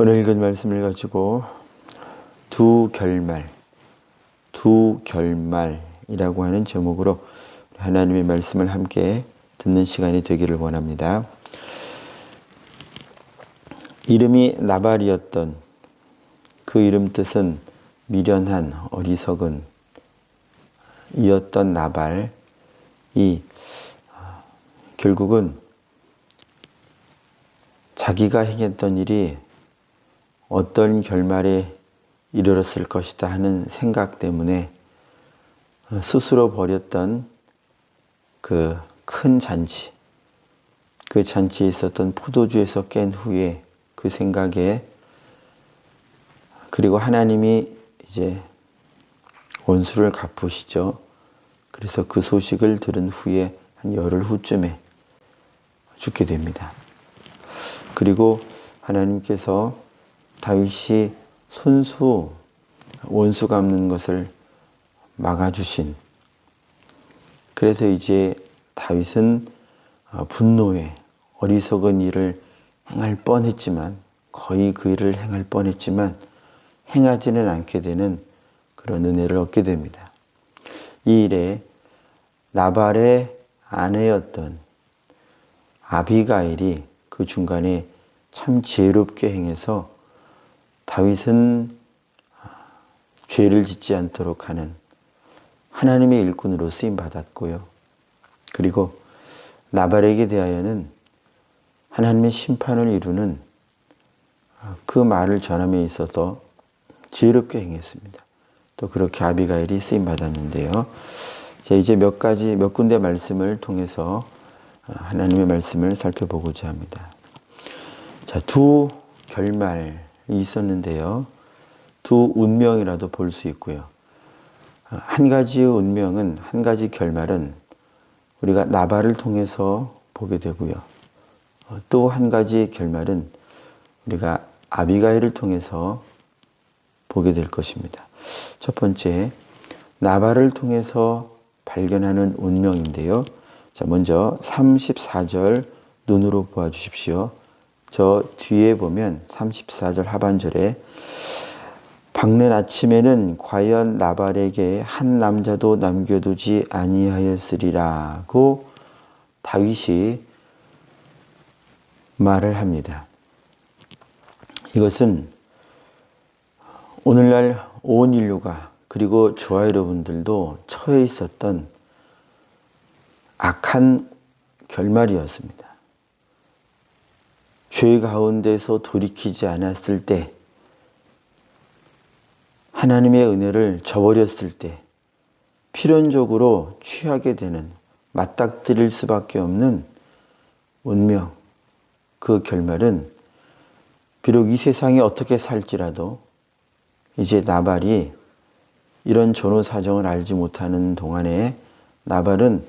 오늘 읽은 말씀을 가지고 두 결말이라고 하는 제목으로 하나님의 말씀을 함께 듣는 시간이 되기를 원합니다. 이름이 나발이었던 그 이름 뜻은 미련한 어리석은 이었던 나발이 결국은 자기가 행했던 일이 어떤 결말에 이르렀을 것이다 하는 생각 때문에 스스로 벌였던 그 큰 잔치, 그 잔치에 있었던 포도주에서 깬 후에 그 생각에, 그리고 하나님이 이제 원수를 갚으시죠. 그래서 그 소식을 들은 후에 한 열흘 후쯤에 죽게 됩니다. 그리고 하나님께서 다윗이 손수 원수 갚는 것을 막아주신, 그래서 이제 다윗은 분노에 어리석은 일을 행할 뻔했지만, 거의 그 일을 행할 뻔했지만 행하지는 않게 되는 그런 은혜를 얻게 됩니다. 이 일에 나발의 아내였던 아비가일이 그 중간에 참 지혜롭게 행해서 다윗은 죄를 짓지 않도록 하는 하나님의 일꾼으로 쓰임 받았고요. 그리고 나발에게 대하여는 하나님의 심판을 이루는 그 말을 전함에 있어서 지혜롭게 행했습니다. 또 그렇게 아비가일이 쓰임 받았는데요. 자, 이제 몇 군데 말씀을 통해서 하나님의 말씀을 살펴보고자 합니다. 자, 두 결말이 있었는데요. 두 운명이라도 볼 수 있고요. 한 가지의 운명은, 한 가지 결말은 우리가 나발을 통해서 보게 되고요. 또 한 가지 결말은 우리가 아비가일을 통해서 보게 될 것입니다. 첫 번째, 나발을 통해서 발견하는 운명인데요. 자, 먼저 34절 눈으로 보아주십시오. 저 뒤에 보면 34절 하반절에 밝는 아침에는 과연 나발에게 한 남자도 남겨두지 아니하였으리라고 다윗이 말을 합니다. 이것은 오늘날 온 인류가, 그리고 저와 여러분들도 처해 있었던 악한 결말이었습니다. 죄 가운데서 돌이키지 않았을 때, 하나님의 은혜를 저버렸을 때 필연적으로 취하게 되는, 맞닥뜨릴 수밖에 없는 운명, 그 결말은 비록 이 세상에 어떻게 살지라도 이제 나발이 이런 전후 사정을 알지 못하는 동안에 나발은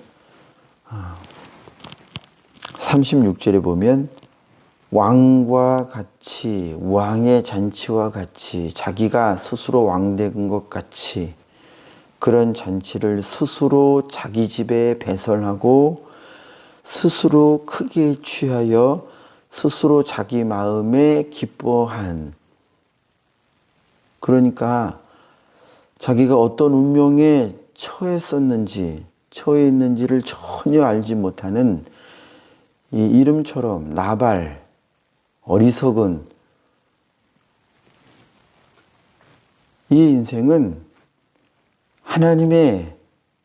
36절에 보면 왕과 같이, 왕의 잔치와 같이, 자기가 스스로 왕된 것 같이 그런 잔치를 스스로 자기 집에 배설하고 스스로 크게 취하여 스스로 자기 마음에 기뻐한, 그러니까 자기가 어떤 운명에 처해 있는지를 전혀 알지 못하는 이 이름처럼 나발, 어리석은 이 인생은 하나님의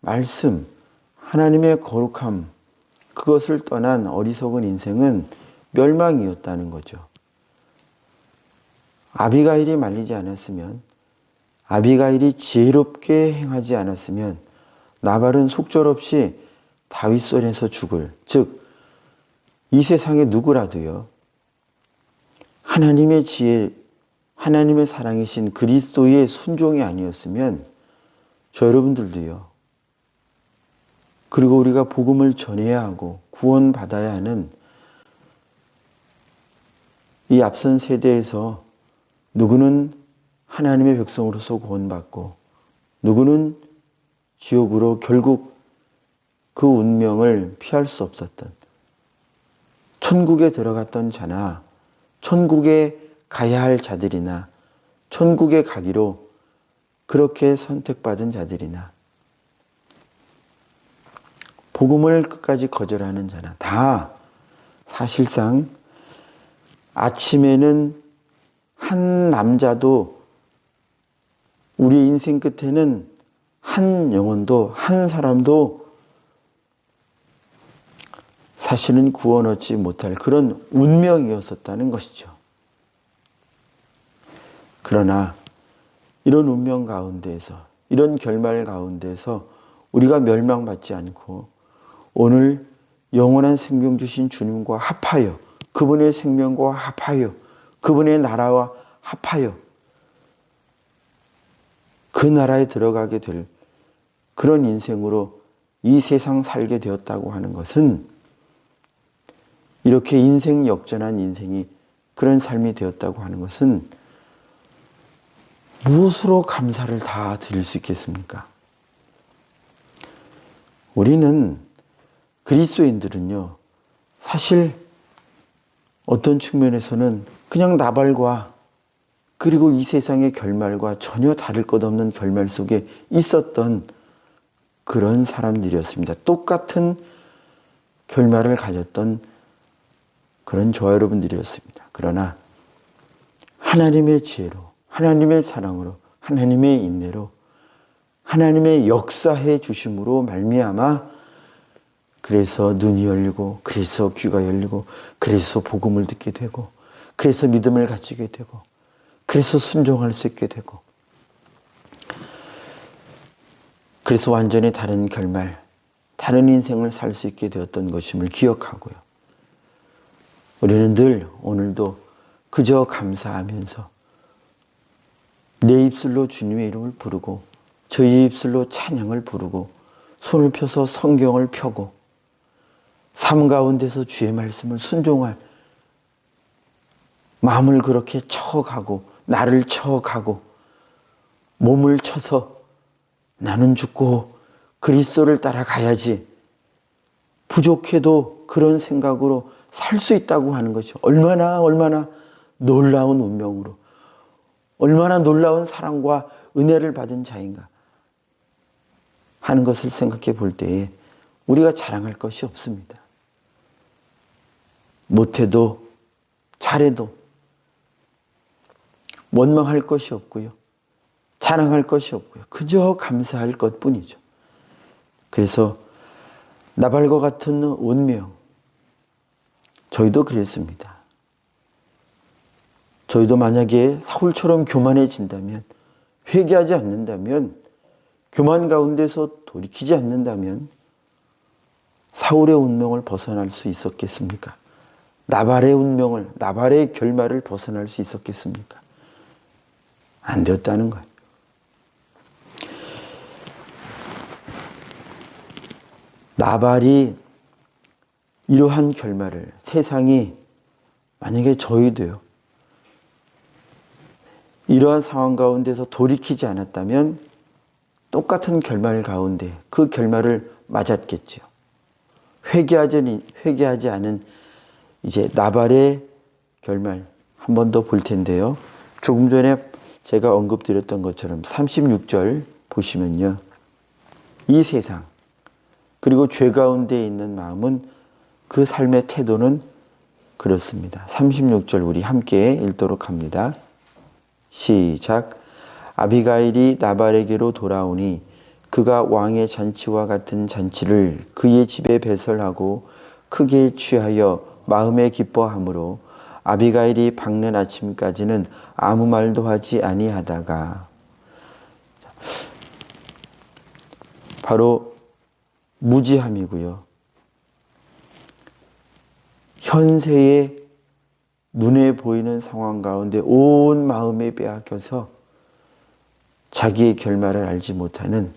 말씀, 하나님의 거룩함, 그것을 떠난 어리석은 인생은 멸망이었다는 거죠. 아비가일이 말리지 않았으면, 아비가일이 지혜롭게 행하지 않았으면 나발은 속절없이 다윗 손에서 죽을, 즉 이 세상의 누구라도요, 하나님의 지혜, 하나님의 사랑이신 그리스도의 순종이 아니었으면 저 여러분들도요, 그리고 우리가 복음을 전해야 하고 구원받아야 하는 이 앞선 세대에서 누구는 하나님의 백성으로서 구원받고 누구는 지옥으로 결국 그 운명을 피할 수 없었던, 천국에 들어갔던 자나 천국에 가야 할 자들이나 천국에 가기로 그렇게 선택받은 자들이나 복음을 끝까지 거절하는 자나 다 사실상 아침에는 한 남자도 우리 인생 끝에는 한 영혼도 한 사람도 사실은 구원 얻지 못할 그런 운명이었었다는 것이죠. 그러나 이런 운명 가운데에서 이런 결말 가운데서 우리가 멸망받지 않고 오늘 영원한 생명 주신 주님과 합하여 그분의 생명과 합하여 그분의 나라와 합하여 그 나라에 들어가게 될 그런 인생으로 이 세상 살게 되었다고 하는 것은 이렇게 인생 역전한 인생이 그런 삶이 되었다고 하는 것은 무엇으로 감사를 다 드릴 수 있겠습니까? 우리는 그리스도인들은요, 사실 어떤 측면에서는 그냥 나발과 그리고 이 세상의 결말과 전혀 다를 것 없는 결말 속에 있었던 그런 사람들이었습니다. 똑같은 결말을 가졌던 그런 저와 여러분들이었습니다. 그러나 하나님의 지혜로, 하나님의 사랑으로, 하나님의 인내로, 하나님의 역사해 주심으로 말미암아 그래서 눈이 열리고, 그래서 귀가 열리고, 그래서 복음을 듣게 되고, 그래서 믿음을 가지게 되고, 그래서 순종할 수 있게 되고, 그래서 완전히 다른 결말, 다른 인생을 살 수 있게 되었던 것임을 기억하고요. 우리는 늘 오늘도 그저 감사하면서 내 입술로 주님의 이름을 부르고 저희 입술로 찬양을 부르고 손을 펴서 성경을 펴고 삶 가운데서 주의 말씀을 순종할 마음을 그렇게 쳐가고 나를 쳐가고 몸을 쳐서 나는 죽고 그리스도를 따라가야지 부족해도 그런 생각으로 살 수 있다고 하는 것이죠. 얼마나 놀라운 운명으로 얼마나 놀라운 사랑과 은혜를 받은 자인가 하는 것을 생각해 볼 때에 우리가 자랑할 것이 없습니다. 못해도 잘해도 원망할 것이 없고요. 자랑할 것이 없고요. 그저 감사할 것뿐이죠. 그래서 나발과 같은 운명, 저희도 그랬습니다. 저희도 만약에 사울처럼 교만해진다면, 회개하지 않는다면, 교만 가운데서 돌이키지 않는다면 사울의 운명을 벗어날 수 있었겠습니까? 나발의 운명을, 나발의 결말을 벗어날 수 있었겠습니까? 안 되었다는 거예요. 나발이 이러한 결말을 세상이 만약에 저희도요. 이러한 상황 가운데서 돌이키지 않았다면 똑같은 결말 가운데 그 결말을 맞았겠죠. 회개하지 않은 이제 나발의 결말 한 번 더 볼 텐데요. 조금 전에 제가 언급드렸던 것처럼 36절 보시면요. 이 세상 그리고 죄 가운데 있는 마음은 그 삶의 태도는 그렇습니다. 36절 우리 함께 읽도록 합니다. 시작. 아비가일이 나발에게로 돌아오니 그가 왕의 잔치와 같은 잔치를 그의 집에 배설하고 크게 취하여 마음에 기뻐하므로 아비가일이 밝는 아침까지는 아무 말도 하지 아니하다가 바로 무지함이고요. 현세의 눈에 보이는 상황 가운데 온 마음에 빼앗겨서 자기의 결말을 알지 못하는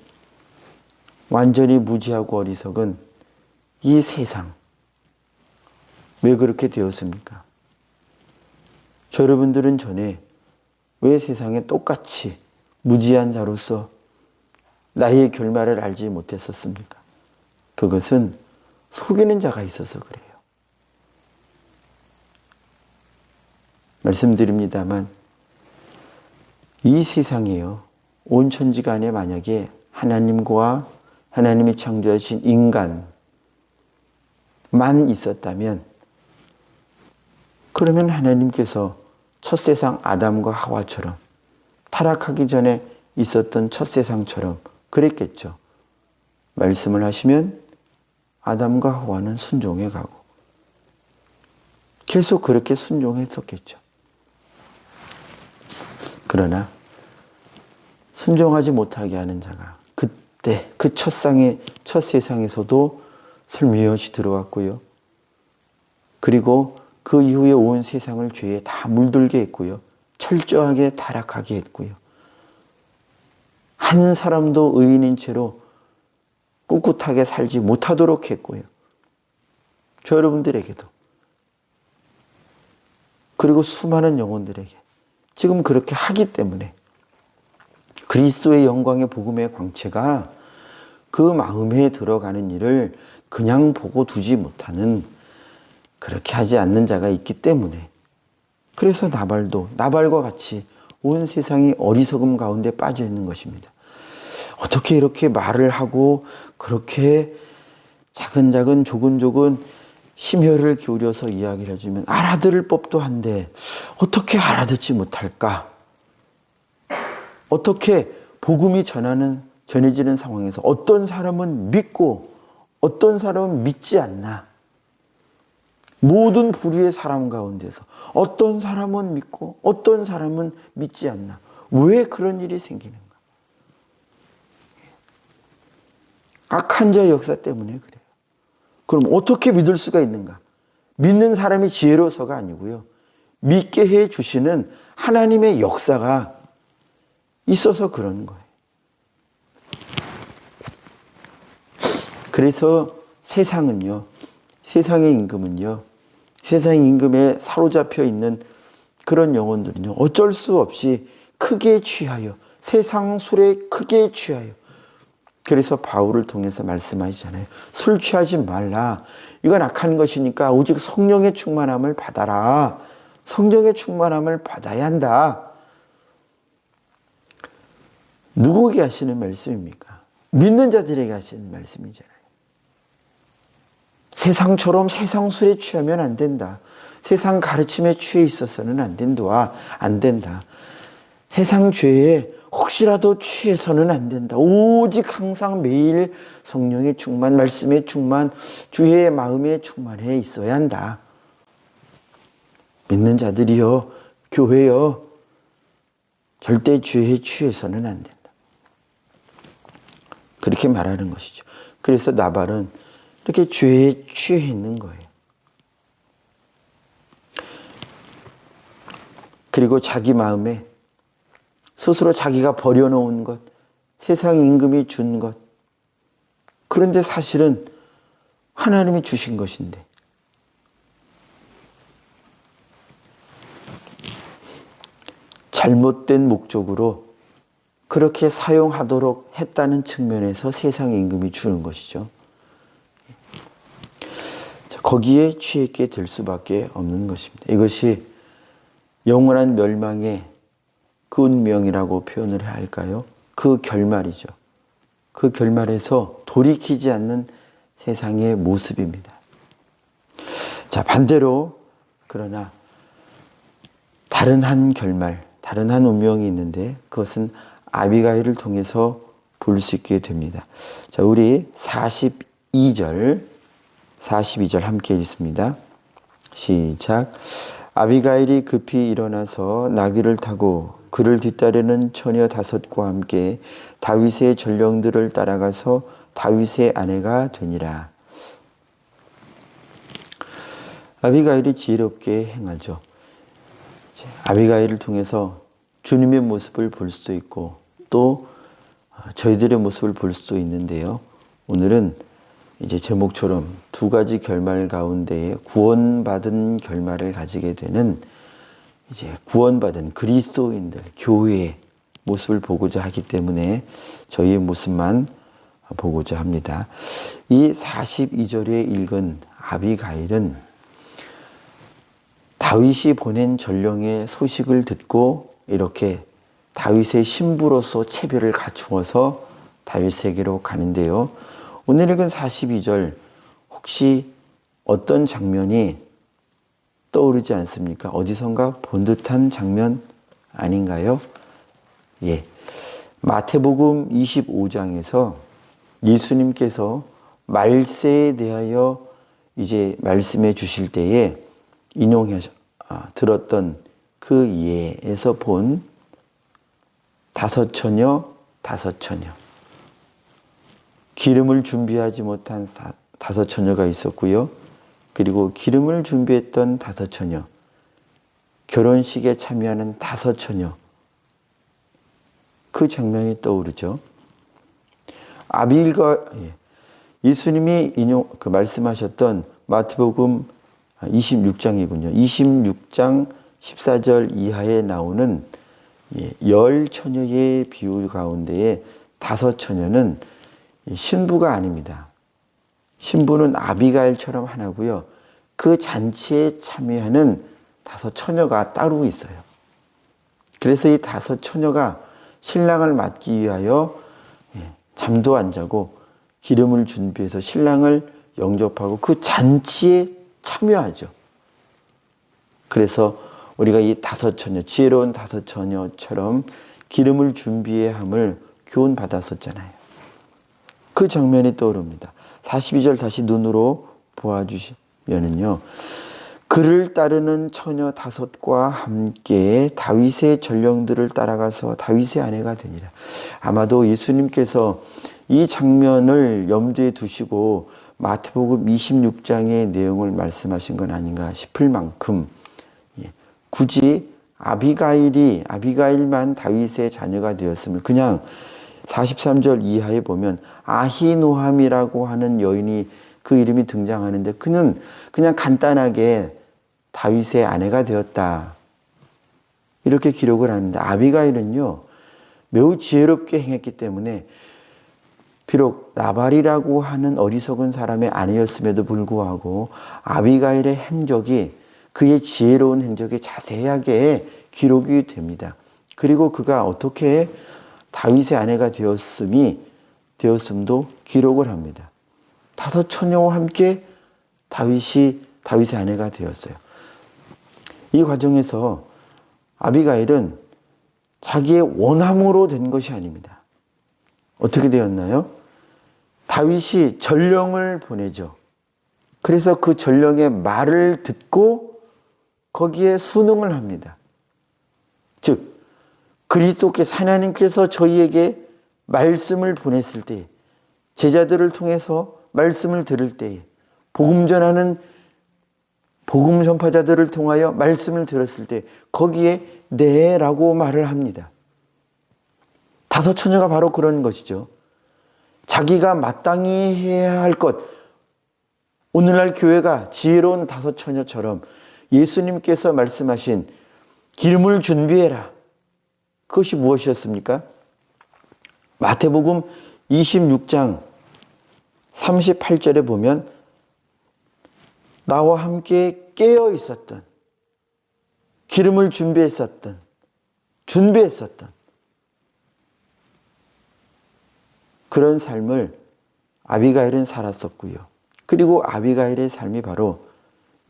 완전히 무지하고 어리석은 이 세상. 왜 그렇게 되었습니까? 저 여러분들은 전에 왜 세상에 똑같이 무지한 자로서 나의 결말을 알지 못했었습니까? 그것은 속이는 자가 있어서 그래요. 말씀드립니다만 이 세상에요, 온 천지가 안에 만약에 하나님과 하나님이 창조하신 인간만 있었다면, 그러면 하나님께서 첫 세상 아담과 하와처럼, 타락하기 전에 있었던 첫 세상처럼 그랬겠죠. 말씀을 하시면 아담과 하와는 순종해 가고 계속 그렇게 순종했었겠죠. 그러나 순종하지 못하게 하는 자가 그때 그 첫 세상에서도 슬며시 들어왔고요. 그리고 그 이후에 온 세상을 죄에 다 물들게 했고요. 철저하게 타락하게 했고요. 한 사람도 의인인 채로 꿋꿋하게 살지 못하도록 했고요. 저 여러분들에게도, 그리고 수많은 영혼들에게 지금 그렇게 하기 때문에 그리스도의 영광의 복음의 광채가 그 마음에 들어가는 일을 그냥 보고 두지 못하는, 그렇게 하지 않는 자가 있기 때문에, 그래서 나발과 같이 온 세상이 어리석음 가운데 빠져 있는 것입니다. 어떻게 이렇게 말을 하고 그렇게 차근차근 조근조근 심혈을 기울여서 이야기를 해주면 알아들을 법도 한데 어떻게 알아듣지 못할까? 어떻게 복음이 전해지는 상황에서 어떤 사람은 믿고 어떤 사람은 믿지 않나? 모든 부류의 사람 가운데서 어떤 사람은 믿고 어떤 사람은 믿지 않나? 왜 그런 일이 생기는가? 악한 자의 역사 때문에 그래요. 그럼 어떻게 믿을 수가 있는가? 믿는 사람이 지혜로서가 아니고요. 믿게 해 주시는 하나님의 역사가 있어서 그런 거예요. 그래서 세상의 임금은요, 세상의 임금에 사로잡혀 있는 그런 영혼들은요, 어쩔 수 없이 크게 취하여, 세상 술에 크게 취하여, 그래서 바울을 통해서 말씀하시잖아요. 술 취하지 말라. 이건 악한 것이니까 오직 성령의 충만함을 받아라. 성령의 충만함을 받아야 한다. 누구에게 하시는 말씀입니까? 믿는 자들에게 하시는 말씀이잖아요. 세상처럼 세상 술에 취하면 안 된다. 세상 가르침에 취해 있어서는 안 된다. 세상 죄에 혹시라도 취해서는 안 된다. 오직 항상 매일 성령의 충만, 말씀의 충만, 주의 마음에 충만해 있어야 한다. 믿는 자들이요, 교회요, 절대 죄에 취해서는 안 된다. 그렇게 말하는 것이죠. 그래서 나발은 이렇게 죄에 취해 있는 거예요. 그리고 자기 마음에 스스로 자기가 버려놓은 것, 세상 임금이 준 것, 그런데 사실은 하나님이 주신 것인데, 잘못된 목적으로 그렇게 사용하도록 했다는 측면에서 세상 임금이 주는 것이죠. 거기에 취했게 될 수밖에 없는 것입니다. 이것이 영원한 멸망의 그 운명이라고 표현을 해야 할까요? 그 결말이죠. 그 결말에서 돌이키지 않는 세상의 모습입니다. 자, 반대로 그러나 다른 한 결말, 다른 한 운명이 있는데 그것은 아비가일을 통해서 볼 수 있게 됩니다. 자, 우리 42절 함께 읽습니다. 시작. 아비가일이 급히 일어나서 나귀를 타고 그를 뒤따르는 처녀 5과 함께 다윗의 전령들을 따라가서 다윗의 아내가 되니라. 아비가일이 지혜롭게 행하죠. 아비가일을 통해서 주님의 모습을 볼 수도 있고 또 저희들의 모습을 볼 수도 있는데요. 오늘은 이제 제목처럼 두 가지 결말 가운데에 구원받은 결말을 가지게 되는 이제 구원받은 그리스도인들, 교회의 모습을 보고자 하기 때문에 저희의 모습만 보고자 합니다. 이 42절에 읽은 아비가일은 다윗이 보낸 전령의 소식을 듣고 이렇게 다윗의 신부로서 체별을 갖추어서 다윗에게로 가는데요. 오늘 읽은 42절 혹시 어떤 장면이 떠오르지 않습니까? 어디선가 본 듯한 장면 아닌가요? 예. 마태복음 25장에서 예수님께서 말세에 대하여 이제 말씀해 주실 때에 들었던 그 예에서 본 다섯 처녀 기름을 준비하지 못한 다섯 처녀가 있었고요. 그리고 기름을 준비했던 다섯 처녀, 결혼식에 참여하는 다섯 처녀, 그 장면이 떠오르죠. 예수님이 말씀하셨던 마태복음 26장이군요. 26장 14절 이하에 나오는 열 처녀의 비유 가운데에 다섯 처녀는 신부가 아닙니다. 신부는 아비가일처럼 하나고요. 그 잔치에 참여하는 다섯 처녀가 따로 있어요. 그래서 이 다섯 처녀가 신랑을 맞기 위하여 잠도 안 자고 기름을 준비해서 신랑을 영접하고 그 잔치에 참여하죠. 그래서 우리가 이 다섯 처녀, 지혜로운 다섯 처녀처럼 기름을 준비해야 함을 교훈받았었잖아요. 그 장면이 떠오릅니다. 42절 다시 눈으로 보아주시면은요. 그를 따르는 처녀 다섯과 함께 다윗의 전령들을 따라가서 다윗의 아내가 되니라. 아마도 예수님께서 이 장면을 염두에 두시고 마태복음 26장의 내용을 말씀하신 건 아닌가 싶을 만큼 굳이 아비가일만 다윗의 자녀가 되었음을 그냥 43절 이하에 보면 아히노함이라고 하는 여인이 그 이름이 등장하는데 그는 그냥 간단하게 다윗의 아내가 되었다. 이렇게 기록을 하는데 아비가일은요. 매우 지혜롭게 행했기 때문에 비록 나발이라고 하는 어리석은 사람의 아내였음에도 불구하고 아비가일의 행적이 그의 지혜로운 행적이 자세하게 기록이 됩니다. 그리고 그가 어떻게 다윗의 아내가 되었음도 기록을 합니다. 다섯 처녀와 함께 다윗의 아내가 되었어요. 이 과정에서 아비가일은 자기의 원함으로 된 것이 아닙니다. 어떻게 되었나요? 다윗이 전령을 보내죠. 그래서 그 전령의 말을 듣고 거기에 순응을 합니다. 즉 그리스도께서 하나님께서 저희에게 말씀을 보냈을 때 제자들을 통해서 말씀을 들을 때에 복음 전하는 복음 전파자들을 통하여 말씀을 들었을 때 거기에 네라고 말을 합니다. 다섯 처녀가 바로 그런 것이죠. 자기가 마땅히 해야 할 것, 오늘날 교회가 지혜로운 다섯 처녀처럼 예수님께서 말씀하신 기름을 준비해라. 그것이 무엇이었습니까? 마태복음 26장 38절에 보면 나와 함께 깨어 있었던, 기름을 준비했었던 그런 삶을 아비가일은 살았었고요. 그리고 아비가일의 삶이 바로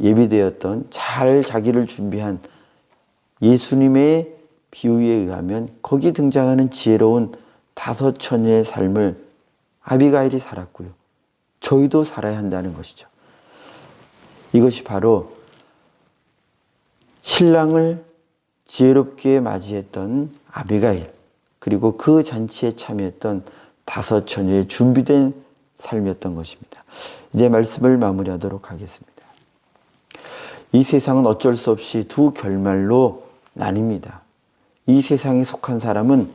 예비되었던 잘 자기를 준비한 예수님의 비유에 의하면 거기 등장하는 지혜로운 다섯 처녀의 삶을 아비가일이 살았고요. 저희도 살아야 한다는 것이죠. 이것이 바로 신랑을 지혜롭게 맞이했던 아비가일, 그리고 그 잔치에 참여했던 다섯 처녀의 준비된 삶이었던 것입니다. 이제 말씀을 마무리하도록 하겠습니다. 이 세상은 어쩔 수 없이 두 결말로 나뉩니다. 이 세상에 속한 사람은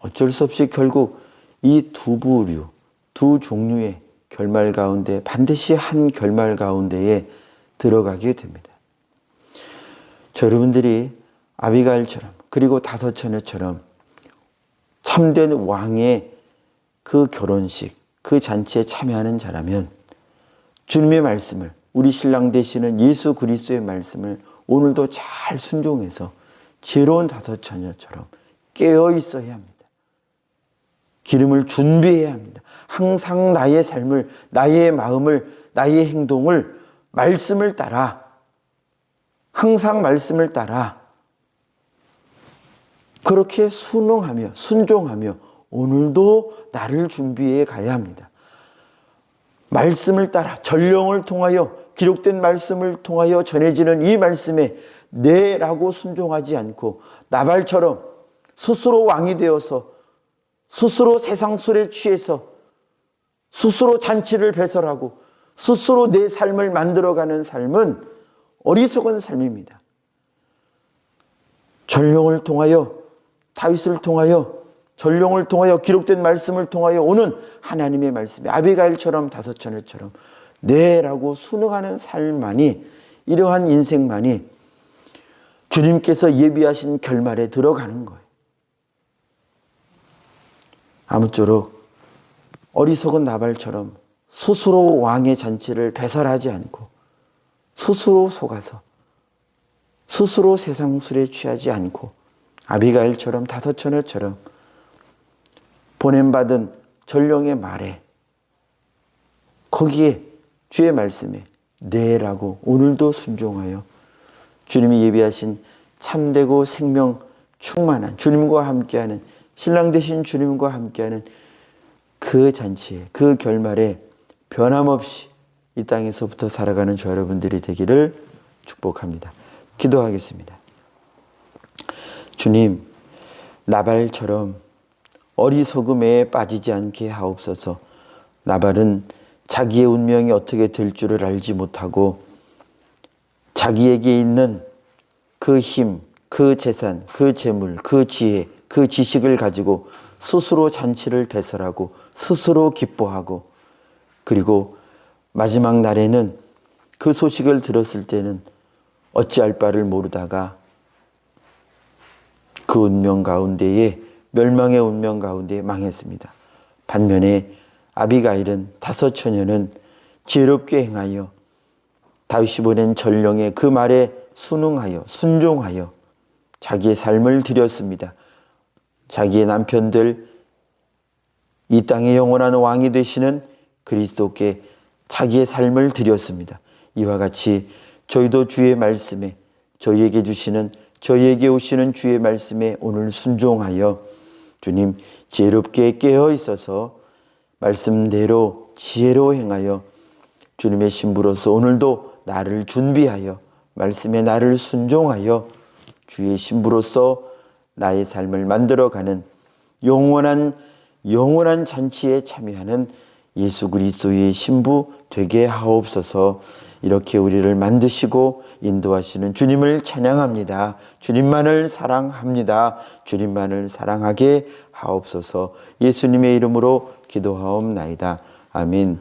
어쩔 수 없이 결국 이 두 부류, 두 종류의 결말 가운데 반드시 한 결말 가운데에 들어가게 됩니다. 여러분들이 아비가일처럼 그리고 다섯 처녀처럼 참된 왕의 그 결혼식, 그 잔치에 참여하는 자라면 주님의 말씀을, 우리 신랑 되시는 예수 그리스도의 말씀을 오늘도 잘 순종해서 지혜로운 다섯 처녀처럼 깨어 있어야 합니다. 기름을 준비해야 합니다. 항상 나의 삶을, 나의 마음을, 나의 행동을 말씀을 따라, 항상 말씀을 따라 그렇게 순응하며 순종하며 오늘도 나를 준비해 가야 합니다. 말씀을 따라 전령을 통하여 기록된 말씀을 통하여 전해지는 이 말씀에 네라고 순종하지 않고 나발처럼 스스로 왕이 되어서 스스로 세상 술에 취해서 스스로 잔치를 배설하고 스스로 내 삶을 만들어가는 삶은 어리석은 삶입니다. 전령을 통하여 다윗을 통하여 전령을 통하여 기록된 말씀을 통하여 오는 하나님의 말씀에 아비가일처럼 다섯 처녀처럼 네라고 순응하는 삶만이, 이러한 인생만이 주님께서 예비하신 결말에 들어가는 거예요. 아무쪼록 어리석은 나발처럼 스스로 왕의 잔치를 배설하지 않고 스스로 속아서 스스로 세상 술에 취하지 않고 아비가일처럼 다섯 처녀처럼 보냄받은 전령의 말에, 거기에 주의 말씀에 네라고 오늘도 순종하여 주님이 예비하신 참되고 생명 충만한 주님과 함께하는, 신랑 되신 주님과 함께하는 그 잔치에, 그 결말에 변함없이 이 땅에서부터 살아가는 저 여러분들이 되기를 축복합니다. 기도하겠습니다. 주님, 나발처럼 어리석음에 빠지지 않게 하옵소서. 나발은 자기의 운명이 어떻게 될 줄을 알지 못하고 자기에게 있는 그 힘, 그 재산, 그 재물, 그 지혜, 그 지식을 가지고 스스로 잔치를 배설하고 스스로 기뻐하고, 그리고 마지막 날에는 그 소식을 들었을 때는 어찌할 바를 모르다가 그 운명 가운데에, 멸망의 운명 가운데에 망했습니다. 반면에 아비가일은, 다섯 처녀는 지혜롭게 행하여 다윗이 보낸 전령의 그 말에 순응하여 순종하여 자기의 삶을 드렸습니다. 자기의 남편들, 이 땅의 영원한 왕이 되시는 그리스도께 자기의 삶을 드렸습니다. 이와 같이 저희도 주의 말씀에, 저희에게 주시는, 저희에게 오시는 주의 말씀에 오늘 순종하여 주님 지혜롭게 깨어 있어서 말씀대로 지혜로 행하여 주님의 신부로서 오늘도 나를 준비하여 말씀에 나를 순종하여 주의 신부로서 나의 삶을 만들어가는 영원한 잔치에 참여하는 예수 그리스도의 신부 되게 하옵소서. 이렇게 우리를 만드시고 인도하시는 주님을 찬양합니다. 주님만을 사랑합니다. 주님만을 사랑하게 하옵소서. 예수님의 이름으로 기도하옵나이다. 아멘.